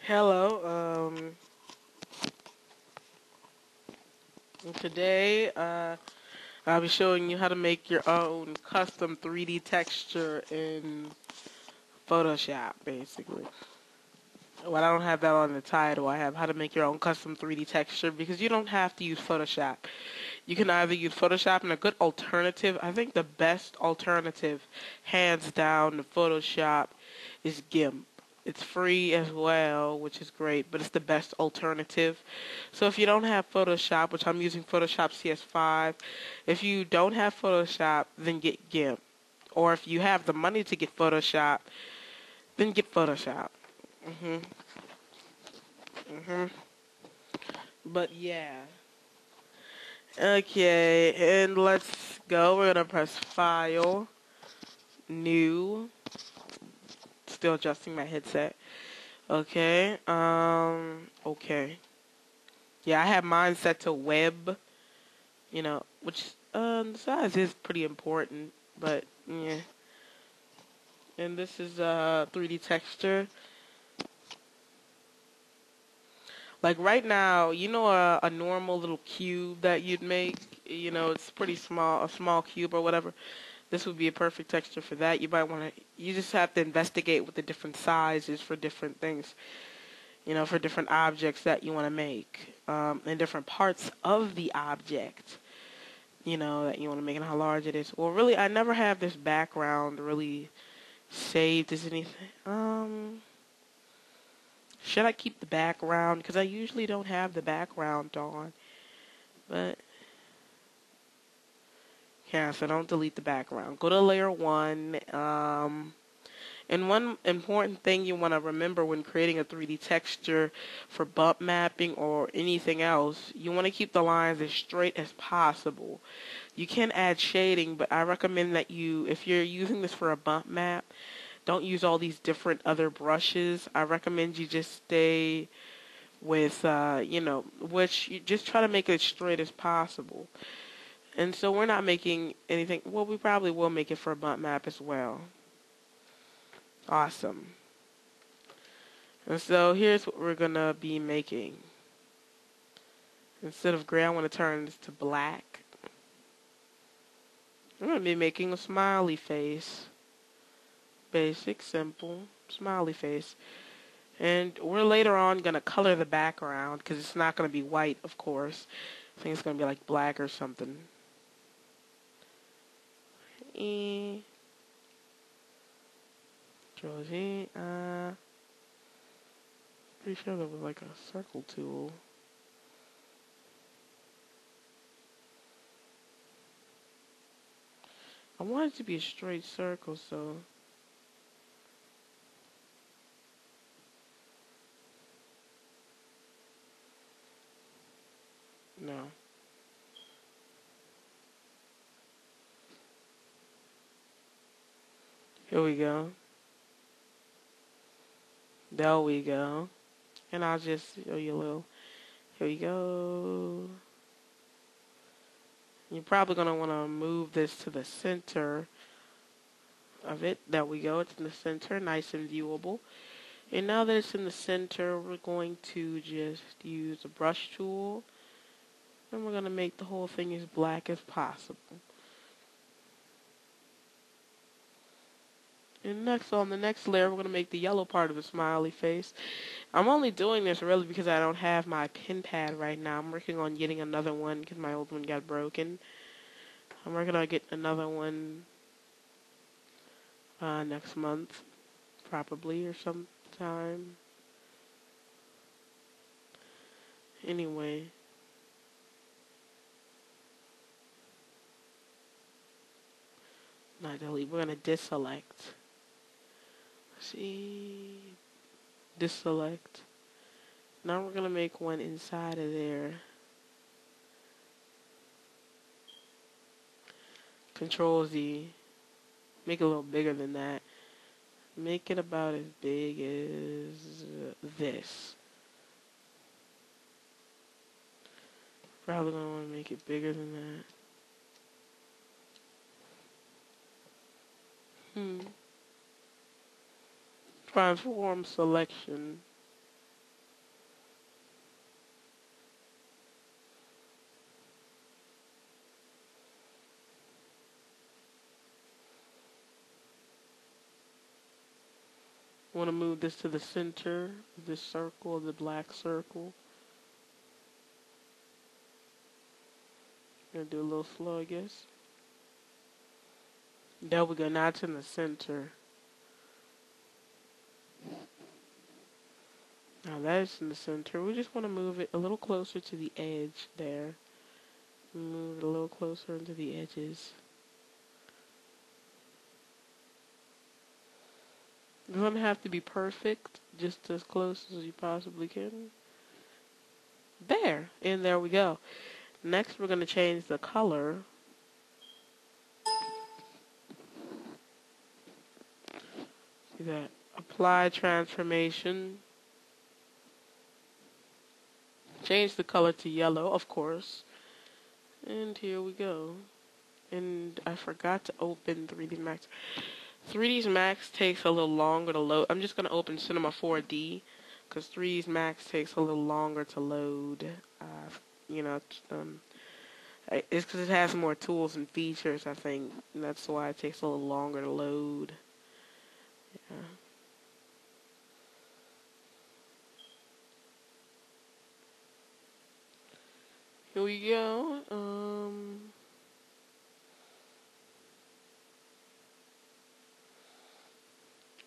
Hello. Today I'll be showing you how to make your own custom 3D texture in Photoshop, basically. Well, I don't have that on the title. I have how to make your own custom 3D texture because you don't have to use Photoshop. You can either use Photoshop and a good alternative. I think the best alternative, hands down, to Photoshop is GIMP. It's free as well, which is great, but it's the best alternative. So if you don't have Photoshop, which I'm using Photoshop CS5, if you don't have Photoshop, then get GIMP. Or if you have the money to get Photoshop, then get Photoshop. Mhm. Mhm. But yeah. Okay, and let's go. We're gonna press File, New. Still adjusting my headset. Okay. Okay. Yeah, I have mine set to web. Which the size is pretty important, but yeah. And this is 3D texture. Like right now, a normal little cube that you'd make. It's pretty small, a small cube or whatever. This would be a perfect texture for that. You just have to investigate with the different sizes for different things, for different objects that you want to make, and different parts of the object, that you want to make and how large it is. Well, really, I never have this background really saved as anything. Should I keep the background? Because I usually don't have the background on, but yeah, so don't delete the background. Go to layer 1. And one important thing you want to remember when creating a 3D texture for bump mapping or anything else, you want to keep the lines as straight as possible. You can add shading, but I recommend that if you're using this for a bump map, don't use all these different other brushes. I recommend you just stay with, which you just try to make it as straight as possible. And so we're not making anything, well, we probably will make it for a bump map as well. Awesome. And so here's what we're going to be making. Instead of gray, I want to turn this to black. I'm going to be making a smiley face. Basic, simple, smiley face. And we're later on going to color the background because it's not going to be white, of course. I think it's going to be like black or something. Control Z. Pretty sure that was like a circle tool. I want it to be a straight circle, so no. Here we go. There we go. And I'll just show you a little. Here we go. You're probably going to want to move this to the center of it. There we go. It's in the center. Nice and viewable. And now that it's in the center, we're going to just use a brush tool. And we're going to make the whole thing as black as possible. And next, on the next layer, we're going to make the yellow part of the smiley face. I'm only doing this really because I don't have my pen pad right now. I'm working on getting another one because my old one got broken. I'm working on getting another one next month, probably, or sometime. Anyway. Not delete. We're going to deselect. See? Deselect. Now we're going to make one inside of there. Control Z. Make it a little bigger than that. Make it about as big as this. Probably going to want to make it bigger than that. Transform selection. want to move this to the center of this circle, the black circle. Gonna do a little slow, I guess. There we go. Now it's in the center. Now that's in the center. We just want to move it a little closer to the edge there. Move it a little closer into the edges. It doesn't have to be perfect, just as close as you possibly can. There, and there we go. Next, we're going to change the color. See that? Apply transformation. Change the color to yellow, of course. And here we go. And I forgot to open 3D Max. 3ds Max takes a little longer to load. I'm just going to open Cinema 4D because 3ds Max takes a little longer to load. You know, it's because it has more tools and features, I think. And that's why it takes a little longer to load. Yeah. Here we go.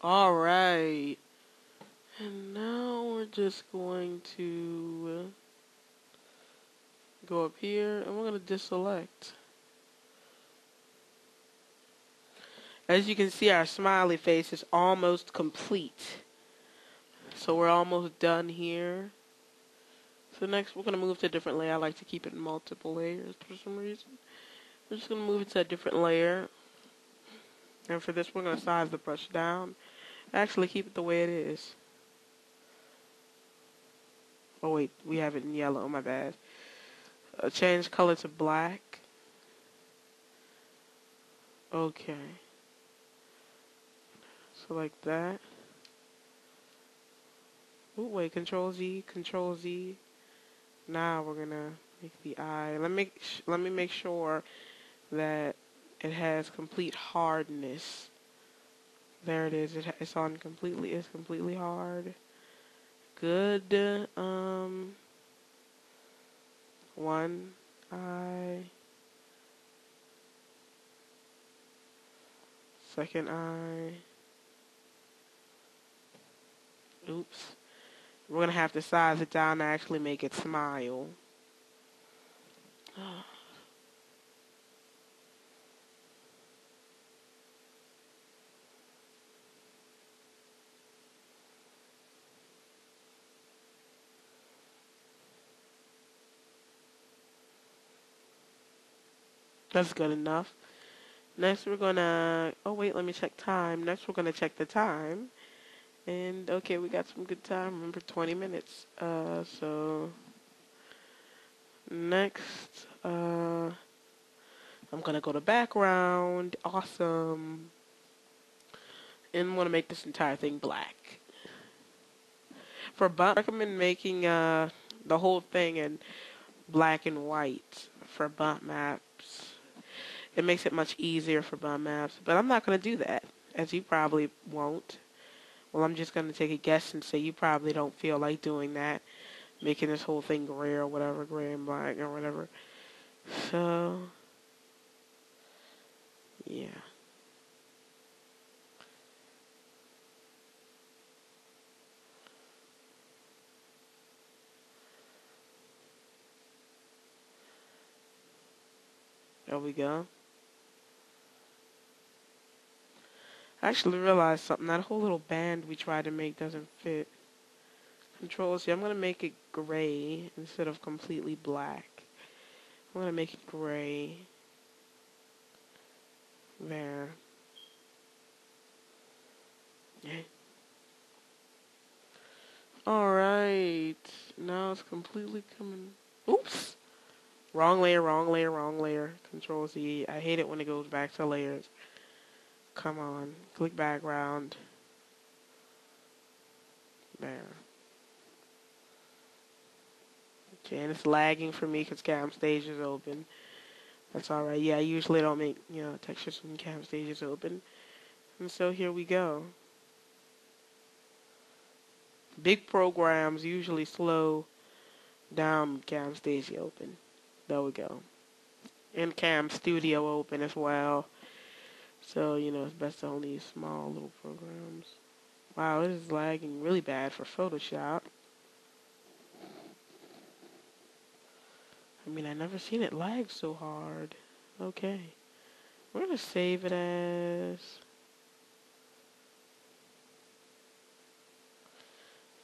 Alright. And now we're just going to go up here and we're going to deselect. As you can see, our smiley face is almost complete. So we're almost done here. So next we're going to move to a different layer. I like to keep it in multiple layers for some reason. We're just going to move it to a different layer. And for this we're going to size the brush down. Actually keep it the way it is. Oh wait, we have it in yellow, my bad. Change color to black. Okay. So like that. Ooh, wait, Control Z, Control Z. Now we're gonna make the eye. Let me make sure that it has complete hardness. There it is. It's on completely. It's completely hard. Good. One eye. Second eye. Oops. We're going to have to size it down to actually make it smile. That's good enough. Next we're going to... Oh, wait, let me check time. Next we're going to check the time. And, okay, we got some good time. Remember, 20 minutes. So... Next, I'm going to go to background. Awesome. And I'm going to make this entire thing black. For bump, I recommend making the whole thing in black and white for bump maps. It makes it much easier for bump maps. But I'm not going to do that, as you probably won't. Well, I'm just going to take a guess and say you probably don't feel like doing that. Making this whole thing gray or whatever, gray and black or whatever. So, yeah. There we go. I actually realized something. That whole little band we tried to make doesn't fit. Control C. I'm going to make it gray instead of completely black. I'm going to make it gray. There. Alright. Now it's completely coming... Oops! Wrong layer, wrong layer, wrong layer. Control Z. I hate it when it goes back to layers. Come on. Click background. There. Okay, and it's lagging for me because Camstage is open. That's alright. Yeah, I usually don't make, textures when Camstage is open. And so here we go. Big programs usually slow down Camtasia open. There we go. And Cam Studio open as well. So, it's best to only use small little programs. Wow, it is lagging really bad for Photoshop. I mean, I never seen it lag so hard. Okay. We're going to save it as...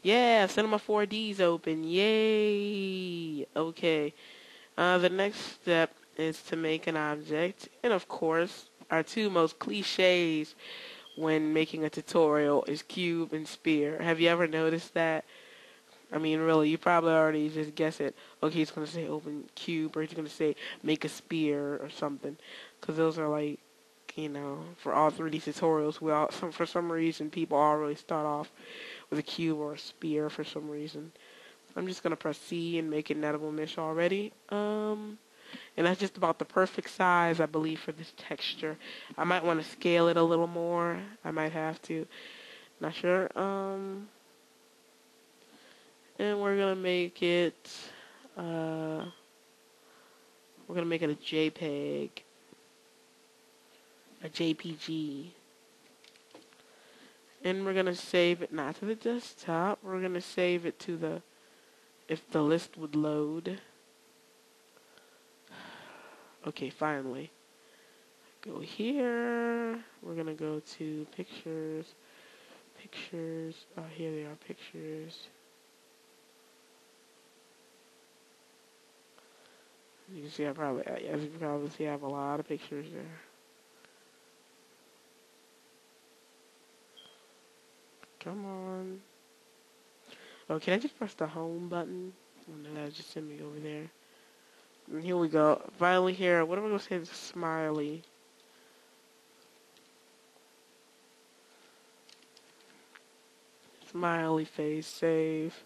Yeah, Cinema 4D's open. Yay! Okay. The next step is to make an object. And of course, our two most cliches when making a tutorial is cube and sphere. Have you ever noticed that? I mean, really, you probably already just guess it. Okay, he's going to say open cube, or he's going to say make a sphere or something. Because those are like, for all 3D tutorials, for some reason, people always start off with a cube or a sphere for some reason. I'm just going to press C and make it nettable mesh already. And that's just about the perfect size, I believe, for this texture. I might want to scale it a little more. I might have to. Not sure. And we're going to make it, we're going to make it a JPEG, a JPG. And we're going to save it not to the desktop. We're going to save it to if the list would load. Okay, finally. Go here. We're going to go to pictures. Pictures. Oh, here they are, pictures. You can see as you can probably see, I have a lot of pictures there. Come on. Oh, can I just press the home button? And then that'll just send me over there. And here we go. Finally here, what am I going to say? Smiley. Smiley face, save.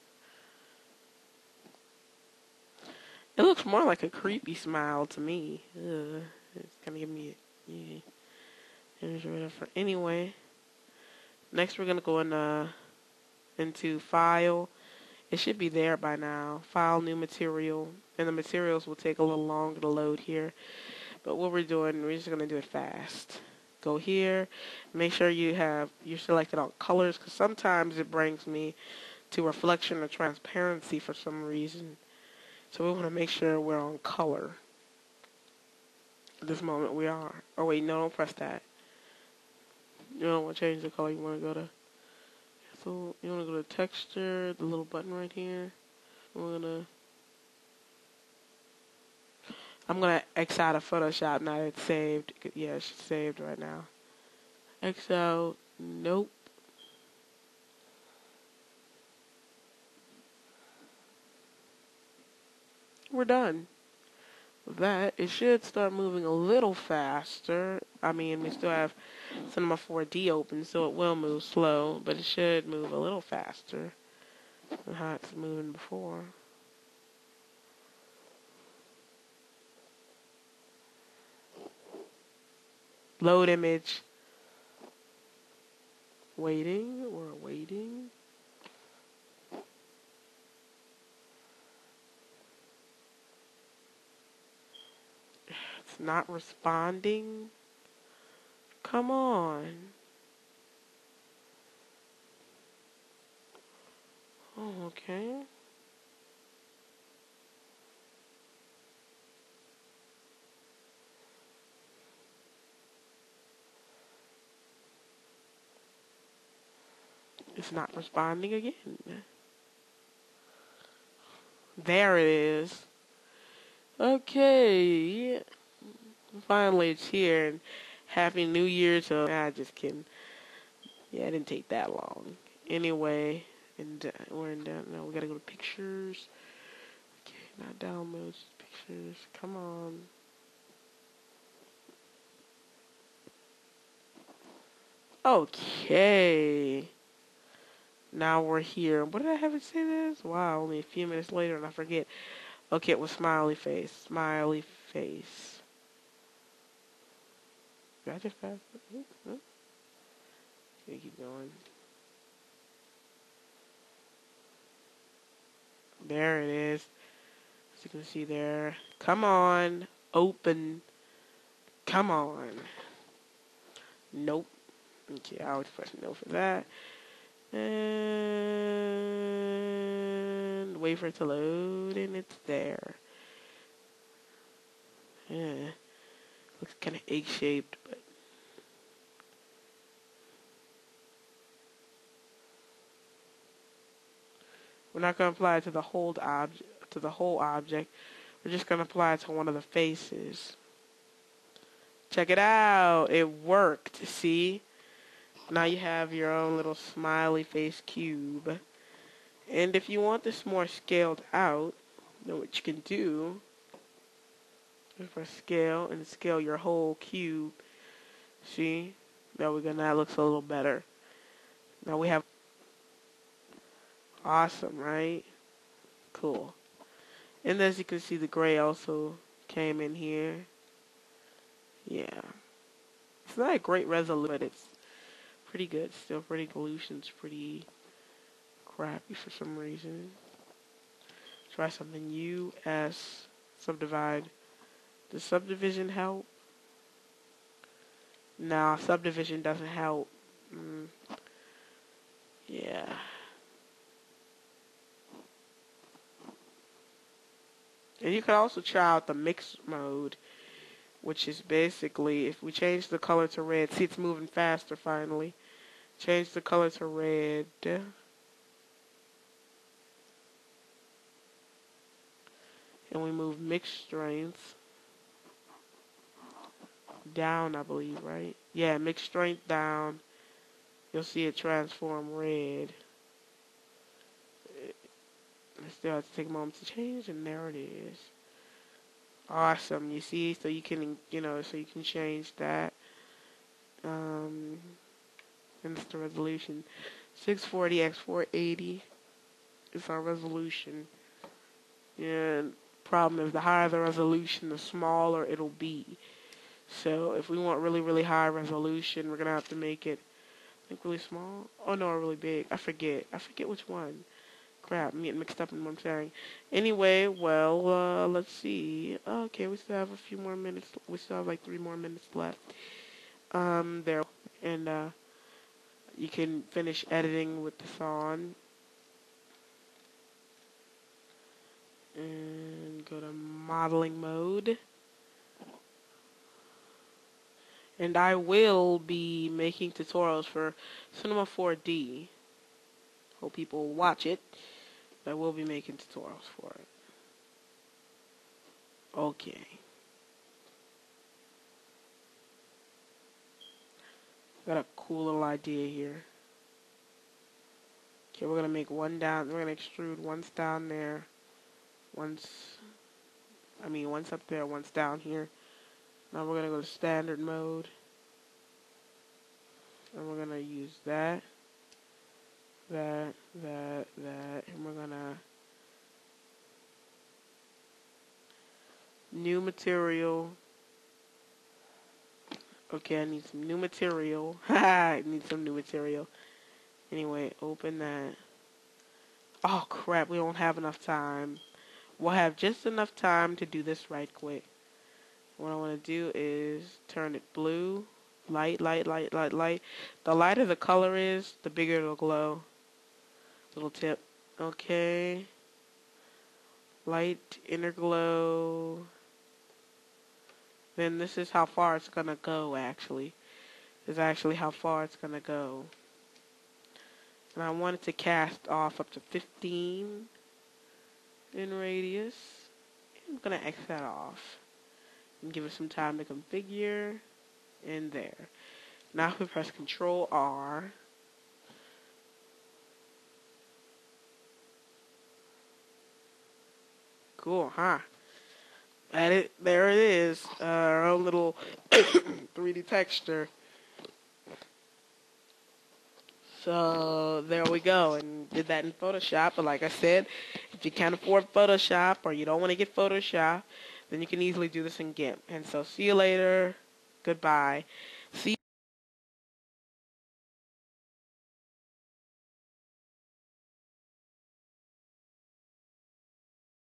It looks more like a creepy smile to me. Ugh. It's gonna give me image or whatever. Anyway, next we're gonna go into File. It should be there by now. File, New Material, and the materials will take a little longer to load here. But what we're just gonna do it fast. Go here. Make sure you're selected on colors, because sometimes it brings me to reflection or transparency for some reason. So we want to make sure we're on color. At this moment we are. Oh wait, no, don't press that. You don't want to change the color. You want to go to texture, the little button right here. I'm gonna X out of Photoshop now that it's saved. Yeah, it's saved right now. X out. Nope. We're done. With that, it should start moving a little faster. I mean, we still have Cinema 4D open, so it will move slow, but it should move a little faster than how it's moving before. Load image. Waiting. We're waiting. It's not responding. Come on. Oh, okay. It's not responding again. There it is. Okay. Finally, it's here. And Happy New Year to... Nah, just kidding. Yeah, it didn't take that long. Anyway, we're in down. No, we gotta go to pictures. Okay, not downloads, pictures. Come on. Okay. Now we're here. What did I have it say this? Wow, only a few minutes later and I forget. Okay, it was smiley face. Smiley face. Did I just pass it? Okay, keep going. There it is. As you can see there. Come on. Open. Come on. Nope. Okay, I always press no for that. And wait for it to load, and it's there. Yeah. Looks kind of egg-shaped, but we're not going to apply it to the whole object. We're just going to apply it to one of the faces. Check it out. It worked. See? Now you have your own little smiley face cube. And if you want this more scaled out, then what you can do is press scale and scale your whole cube. See? There we go. Now it looks a little better. Now we have... Awesome, right? Cool. And as you can see, the gray also came in here. Yeah. It's not a great resolution, but it's pretty good. Still pretty resolution's pretty crappy for some reason. Try something US subdivide. Does subdivision help? No, subdivision doesn't help. Yeah. And you can also try out the mix mode, which is basically, if we change the color to red, see it's moving faster finally. Change the color to red. And we move mix strength down, I believe, right? Yeah, mix strength down. You'll see it transform red. I still have to take a moment to change, and there it is. Awesome, you see? So you can, so you can change that. And it's the resolution. 640 x 480 is our resolution. And problem is, the higher the resolution, the smaller it'll be. So if we want really, really high resolution, we're going to have to make it, I think, really small. Oh, no, really big. I forget which one. Crap, I'm getting mixed up in what I'm saying. Anyway, well, let's see. Okay, we still have a few more minutes. We still have like 3 more minutes left. There. And you can finish editing with this on. And go to modeling mode. And I will be making tutorials for Cinema 4D. Hope people watch it. I will be making tutorials for it. Okay. Got a cool little idea here. Okay, we're gonna make one down. We're gonna extrude once down there. Once up there, once down here. Now we're gonna go to standard mode. And we're gonna use that. And we're gonna new material. Okay, I need some new material. I need some new material. Anyway, open that. Oh crap, we don't have enough time. We'll have just enough time to do this right quick. What I want to do is turn it blue. Light. The lighter the color is, the bigger it'll glow. Little tip. Okay. Light, inner glow. Then this is how far it's gonna go, actually. This is actually how far it's gonna go. And I want it to cast off up to 15 in radius. I'm gonna X that off. And give it some time to configure. And there. Now if we press Control R. Cool, huh? There it is. Our own little 3D texture. So there we go. And did that in Photoshop. But like I said, if you can't afford Photoshop or you don't want to get Photoshop, then you can easily do this in GIMP. And so see you later. Goodbye. See